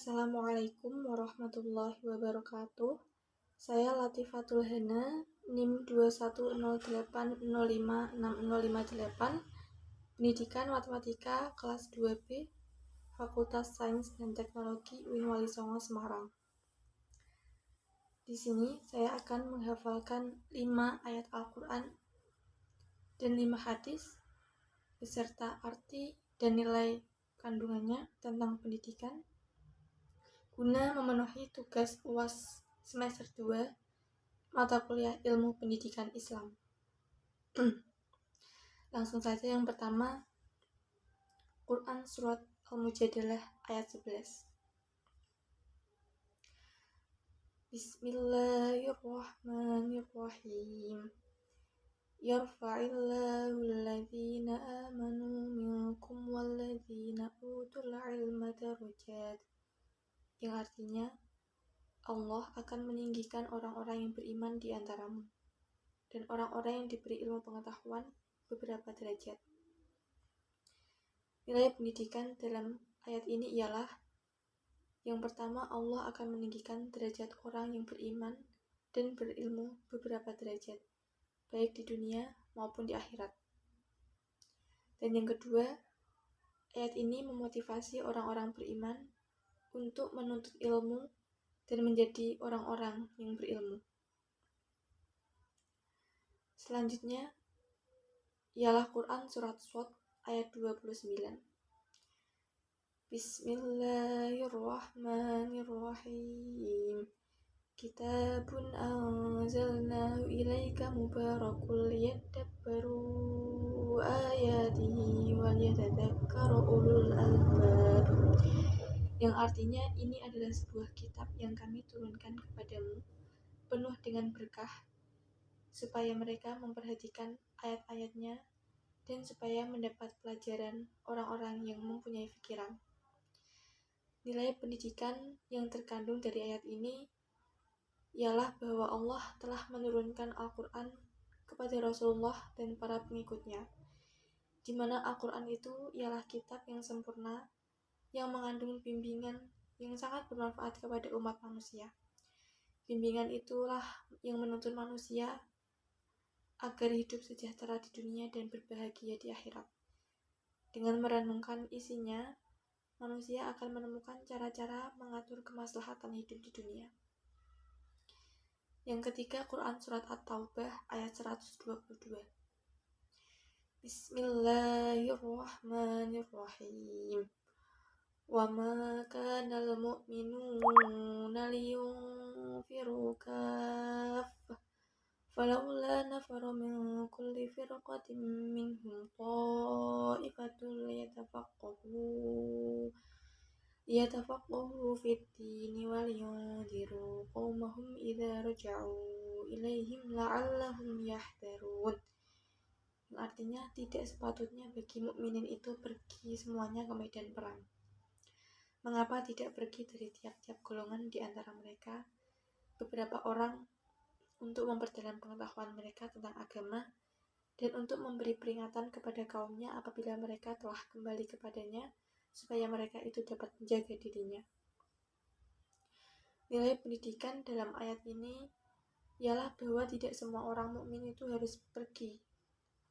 Assalamualaikum warahmatullahi wabarakatuh. Saya Latifatul Hana, NIM 2108056058, Pendidikan Matematika kelas 2B, Fakultas Sains dan Teknologi UIN Wali Songo Semarang. Di sini saya akan menghafalkan 5 ayat Al-Quran dan 5 hadis beserta arti dan nilai kandungannya tentang pendidikan guna memenuhi tugas UAS semester 2 mata kuliah Ilmu Pendidikan Islam. Langsung saja yang pertama, Quran Surat Al-Mujadalah ayat 11. Bismillahirrahmanirrahim. Yarfa'illahu alladhina amanu minkum walladhina utul ilma darajat. Yang artinya, Allah akan meninggikan orang-orang yang beriman di antaramu dan orang-orang yang diberi ilmu pengetahuan beberapa derajat. Nilai pendidikan dalam ayat ini ialah: yang pertama, Allah akan meninggikan derajat orang yang beriman dan berilmu beberapa derajat, baik di dunia maupun di akhirat. Dan yang kedua, ayat ini memotivasi orang-orang beriman untuk menuntut ilmu dan menjadi orang-orang yang berilmu. Selanjutnya ialah Quran Surat Shad ayat 29. Bismillahirrahmanirrahim. Kitabun anzalnahu ilaika mubarakul liyadabbaru ayatihi waliyatadzakkara ulul albab. Yang artinya, ini adalah sebuah kitab yang kami turunkan kepadamu, penuh dengan berkah, supaya mereka memperhatikan ayat-ayatnya dan supaya mendapat pelajaran orang-orang yang mempunyai pikiran. Nilai pendidikan yang terkandung dari ayat ini ialah bahwa Allah telah menurunkan Al-Quran kepada Rasulullah dan para pengikutnya, di mana Al-Quran itu ialah kitab yang sempurna yang mengandung bimbingan yang sangat bermanfaat kepada umat manusia. Bimbingan itulah yang menuntun manusia agar hidup sejahtera di dunia dan berbahagia di akhirat. Dengan merenungkan isinya, manusia akan menemukan cara-cara mengatur kemaslahatan hidup di dunia. Yang ketiga, Quran Surat At-Taubah ayat 122. Bismillahirrahmanirrahim. Wa ma kana al-mu'minuna liyunfiru kaffah falawla nafara min kulli firqatin minhum ta'ifatun liyatafaqahu fid-dini wa liyunziru qaumahum idza raja'u ilaihim la'allahum yahdharun. Yang artinya, tidak sepatutnya bagi mukminin itu pergi semuanya ke medan perang. Mengapa tidak pergi dari tiap-tiap golongan di antara mereka beberapa orang untuk memperdalam pengetahuan mereka tentang agama dan untuk memberi peringatan kepada kaumnya apabila mereka telah kembali kepadanya, supaya mereka itu dapat menjaga dirinya. Nilai pendidikan dalam ayat ini ialah bahwa tidak semua orang mukmin itu harus pergi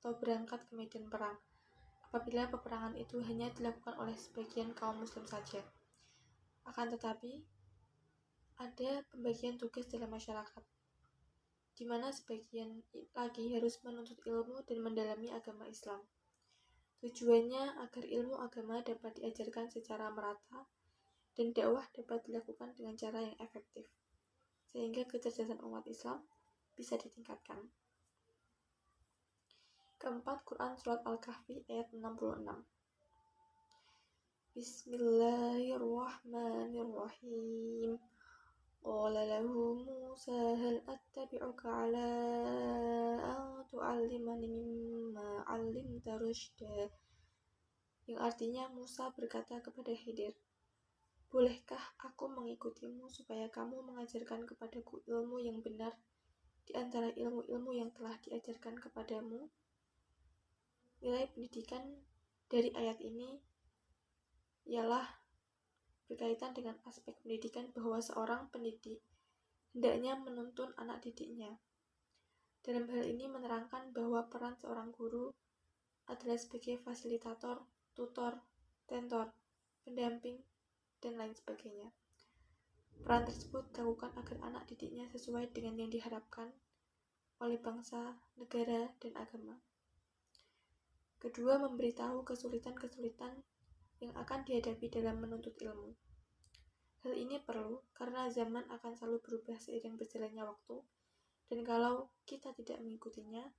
atau berangkat ke medan perang apabila peperangan itu hanya dilakukan oleh sebagian kaum muslim saja. Akan tetapi, ada pembagian tugas dalam masyarakat, di mana sebagian lagi harus menuntut ilmu dan mendalami agama Islam. Tujuannya agar ilmu agama dapat diajarkan secara merata dan dakwah dapat dilakukan dengan cara yang efektif, sehingga kecerdasan umat Islam bisa ditingkatkan. Keempat, Quran Surat Al-Kahfi ayat 66. Bismillahirrahmanirrahim. Qala lahu Musa hal attabi'uka ala an tu'allimani mimma 'allimta rusyda. Yang artinya, Musa berkata kepada Khidir, bolehkah aku mengikutimu supaya kamu mengajarkan kepadaku ilmu yang benar di antara ilmu-ilmu yang telah diajarkan kepadamu? Nilai pendidikan dari ayat ini ialah berkaitan dengan aspek pendidikan bahwa seorang pendidik hendaknya menuntun anak didiknya. Dalam hal ini menerangkan bahwa peran seorang guru adalah sebagai fasilitator, tutor, tentor, pendamping, dan lain sebagainya. Peran tersebut dilakukan agar anak didiknya sesuai dengan yang diharapkan oleh bangsa, negara, dan agama. Kedua, memberitahu kesulitan-kesulitan yang akan dihadapi dalam menuntut ilmu. Hal ini perlu karena zaman akan selalu berubah seiring berjalannya waktu, dan kalau kita tidak mengikutinya,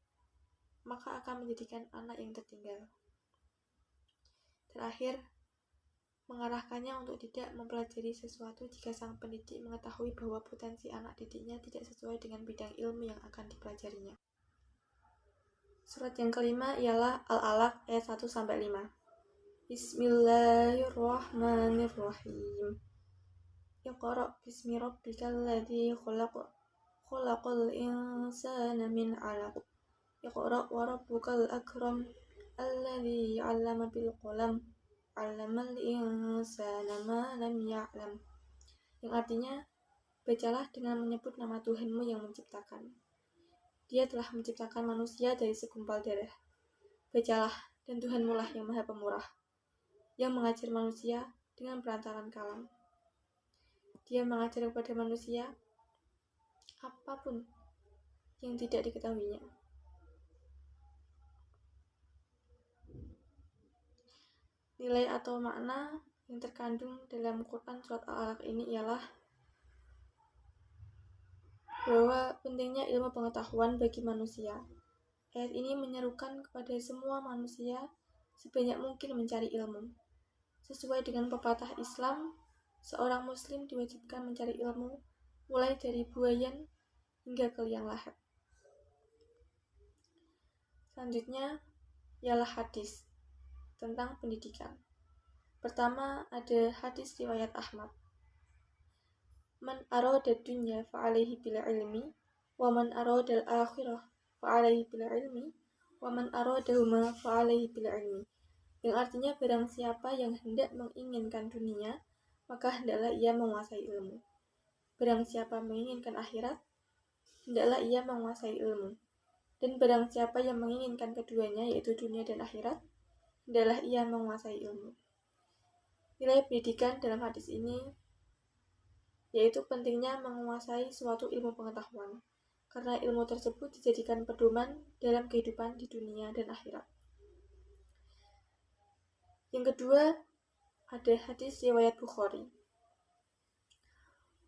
maka akan menjadikan anak yang tertinggal. Terakhir, mengarahkannya untuk tidak mempelajari sesuatu jika sang pendidik mengetahui bahwa potensi anak didiknya tidak sesuai dengan bidang ilmu yang akan dipelajarinya. Surat yang kelima ialah Al-Alaq ayat 1-5. Bismillahirrahmanirrahim. Iqra' bismi rabbikal ladzi khalaq. Khalaqal insana min 'alaq. Iqra' wa rabbukal akram. Alladzi 'allama bil qalam. 'Allamal insana ma lam ya'lam. Yang artinya, bacalah dengan menyebut nama Tuhanmu yang menciptakan. Dia telah menciptakan manusia dari segumpal darah. Bacalah, dan Tuhanmu lah yang Maha Pemurah, yang mengajar manusia dengan perantaran kalam. Dia mengajar kepada manusia apapun yang tidak diketahuinya. Nilai atau makna yang terkandung dalam Quran surat Al-Alaq ini ialah bahwa pentingnya ilmu pengetahuan bagi manusia. Ayat ini menyerukan kepada semua manusia sebanyak mungkin mencari ilmu. Sesuai dengan pepatah Islam, seorang muslim diwajibkan mencari ilmu mulai dari buayan hingga ke liang lahat. Selanjutnya ialah hadis tentang pendidikan. Pertama ada hadis riwayat Ahmad. Man arada dunya fa'alaihi bil ilmi, wa man arada al-akhirah fa'alaihi bil ilmi, wa man aradahuma fa'alaihi bil ilmi. Yang artinya barang siapa yang hendak menginginkan dunia, maka hendaklah ia menguasai ilmu. Barang siapa menginginkan akhirat, hendaklah ia menguasai ilmu. Dan barang siapa yang menginginkan keduanya, yaitu dunia dan akhirat, hendaklah ia menguasai ilmu. Nilai pendidikan dalam hadis ini yaitu pentingnya menguasai suatu ilmu pengetahuan, karena ilmu tersebut dijadikan pedoman dalam kehidupan di dunia dan akhirat. Yang kedua, ada hadis riwayat Bukhari.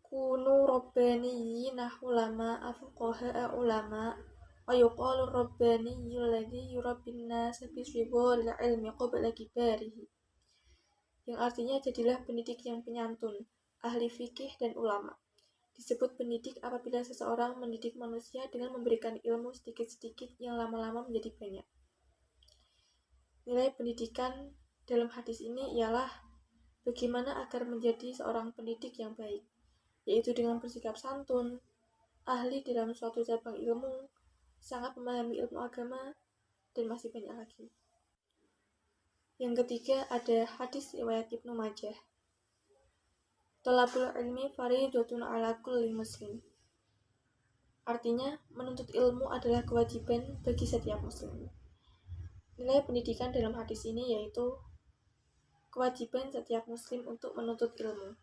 Kunu rabbaniyina ulama afuqaha ulama wa yuqalu rabbaniyul ladzi yurabbin nas bi shighal ilmi qabla kibarihi. Yang artinya jadilah pendidik yang penyantun, ahli fikih dan ulama. Disebut pendidik apabila seseorang mendidik manusia dengan memberikan ilmu sedikit-sedikit yang lama-lama menjadi banyak. Nilai pendidikan dalam hadis ini ialah bagaimana agar menjadi seorang pendidik yang baik, yaitu dengan bersikap santun, ahli dalam suatu cabang ilmu, sangat memahami ilmu agama, dan masih banyak lagi. Yang ketiga ada hadis riwayat Ibnu Majah. Thalabul ilmi fardhatun 'ala kulli muslim. Artinya, menuntut ilmu adalah kewajiban bagi setiap muslim. Nilai pendidikan dalam hadis ini yaitu kewajiban setiap muslim untuk menuntut ilmu,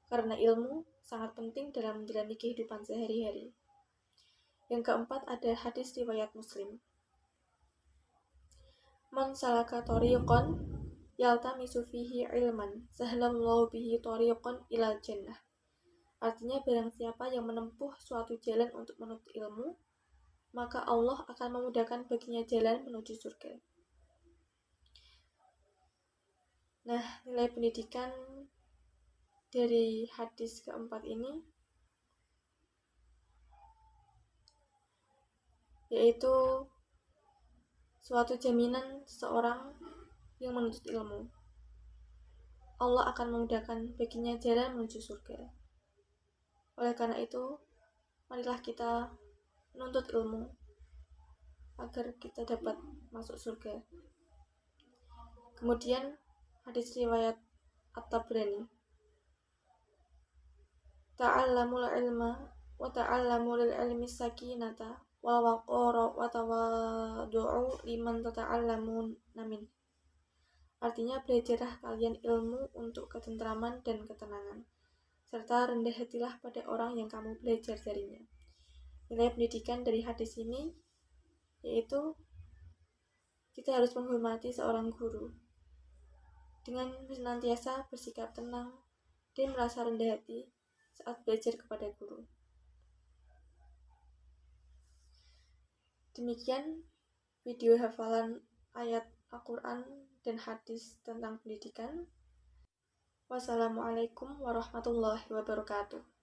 karena ilmu sangat penting dalam menjalani kehidupan sehari-hari. Yang keempat ada hadis riwayat Muslim. Man salaka tariqan yaltamisu fihi ilman sahhalallahu bihi tariqan ilal jannah. Artinya barang siapa yang menempuh suatu jalan untuk menuntut ilmu, maka Allah akan memudahkan baginya jalan menuju surga. Nah, nilai pendidikan dari hadis keempat ini yaitu suatu jaminan seseorang yang menuntut ilmu. Allah akan memudahkan baginya jalan menuju surga. Oleh karena itu, marilah kita menuntut ilmu agar kita dapat masuk surga. Kemudian hadis riwayat At-Tabrani. ta'allamul ilma wa ta'allamu lil ilmi sakinata wal waqara wa tawaddu'u liman tata'allamun namin. Artinya, belajarlah kalian ilmu untuk ketentraman dan ketenangan, serta rendah hatilah pada orang yang kamu belajar darinya. Nilai pendidikan dari hadis ini yaitu kita harus menghormati seorang guru dengan senantiasa bersikap tenang dan merasa rendah hati saat belajar kepada guru. Demikian video hafalan ayat Al-Quran dan hadis tentang pendidikan. Wassalamualaikum warahmatullahi wabarakatuh.